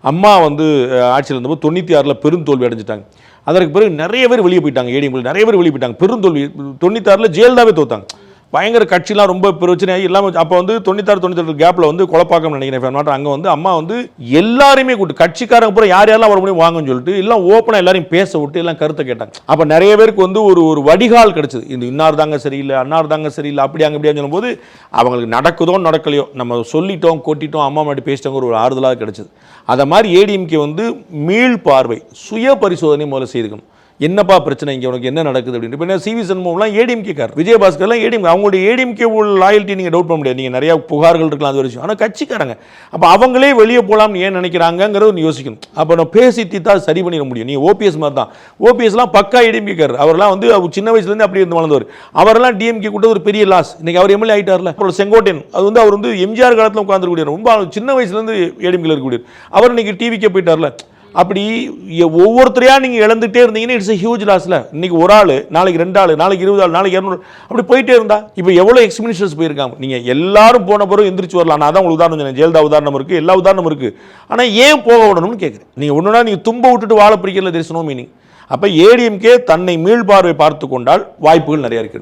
அம்மா வந்து ஆட்சியில் இருந்தபோது 96ல் பெருந்தோல்வி அடைஞ்சிட்டாங்க. அதற்கு பிறகு நிறைய பேர் வெளியே போயிட்டாங்க. ஏடிஎம்ல நிறைய பேர் வெளியே போயிட்டாங்க. பெருந்தோல்வி 96ல் ஜெயலலிதாவே தோத்தாங்க. பயங்கர கட்சிலாம் ரொம்ப பிரச்சனை இல்லாமல் அப்போ வந்து 96-98 கேப்பில் வந்து கொலப்பாக்கம் நினைக்கிறேன். அங்கே வந்து அம்மா வந்து எல்லாருமே கூட்டு கட்சிக்காரங்க பூரா யாரெல்லாம் வர முடியும் வாங்கன்னு சொல்லிட்டு எல்லாம் ஓப்பனாக எல்லாரையும் பேச விட்டு எல்லாம் கருத்தை கேட்டாங்க. அப்போ நிறைய பேருக்கு வந்து ஒரு வடிகால் கிடைச்சது. இந்த இன்னார் தாங்க சரியில்லை, அன்னார் தாங்க சரியில்லை, அப்படியாங்க இப்படியான்னு சொல்லும்போது அவங்களுக்கு நடக்குதோ நடக்கலையோ நம்ம சொல்லிட்டோம் கொட்டிட்டோம் அம்மா மாட்டி பேசிட்டோங்கிற ஒரு ஆறுதலாக கிடைச்சது. அதை மாதிரி ஏடிஎம்கே வந்து மீள் பார்வை சுய பரிசோதனை முதல்ல செய்துக்கணும். என்னப்பா பிரச்சனை இங்கே உனக்கு என்ன நடக்குது அப்படின்னு. இப்போ சிவி சண்முகம்லாம் ஏடிஎம்கே கார், விஜயபாஸ்கர்லாம் ஏடிஎம்கே, அவங்களுடைய ஏடிஎம்கே உள்ள லாயல்ட்டி நீங்கள் டவுட் பண்ண முடியாது. நீங்கள் நிறையா புகார்கள் இருக்கலாம் அது விஷயம். ஆனால் கட்சிக்காரங்க அப்போ அவங்களே வெளியே போகலாம்னு ஏன் நினைக்கிறாங்கிறத ஒன்று யோசிக்கணும். அப்போ நம்ம பேசி தீர்த்தா சரி பண்ணிட முடியும். நீங்கள் ஓபிஎஸ் மாதிரி தான். ஓபிஎஸ்லாம் பக்கா ஏடிஎம்கே கார். அவரெல்லாம் வந்து சின்ன வயசுலேருந்து அப்படி இருந்து வளர்ந்தவர். அவரெல்லாம் டிஎம்கே கூட ஒரு பெரிய லாஸ். இன்னைக்கு அவர் எம்எல்ஏ ஆகிட்டார்ல. அப்புறம் செங்கோட்டையன் அது வந்து அவர் வந்து எம்ஜிஆர் காலத்தில் உட்காந்துருக்கூடிய ரொம்ப சின்ன வயசுலேருந்து ஏடிஎம்கேல இருக்கக்கூடிய அவர் இன்னைக்கு டிவிக்கே போயிட்டார்ல. அப்படி ஒவ்வொருத்தரையா நீங்க இழந்துட்டே இருந்தீங்கன்னா இட்ஸ் ஹியூஜ் லாஸ்ல. இன்னைக்கு ஒரு ஆள், நாளைக்கு 2 ஆள், நாளைக்கு 20 ஆள், நாளைக்கு 200 அப்படி போயிட்டே இருந்தா இப்போ எவ்வளவு எக்ஸ்பினிஷர்ஸ் போயிருக்காங்க. நீங்க எல்லாரும் போன பிறகு எந்திரிச்சு வரலாம். நான் தான் உங்களுக்கு உதாரணம் சொன்னேன். ஜெயலலிதா உதாரணம் இருக்கு, எல்லா உதாரணம் இருக்கு. ஆனா ஏன் போக விடணும்னு கேட்குறேன். நீங்க ஒண்ணுனா நீங்க தும்ப விட்டுட்டு வாழ பிடிக்கல, தெர் இஸ் நோ மீனிங். அப்ப ஏடிஎம்கே தன்னை மீள்பார்வை பார்த்து கொண்டால் வாய்ப்புகள் நிறைய இருக்கு.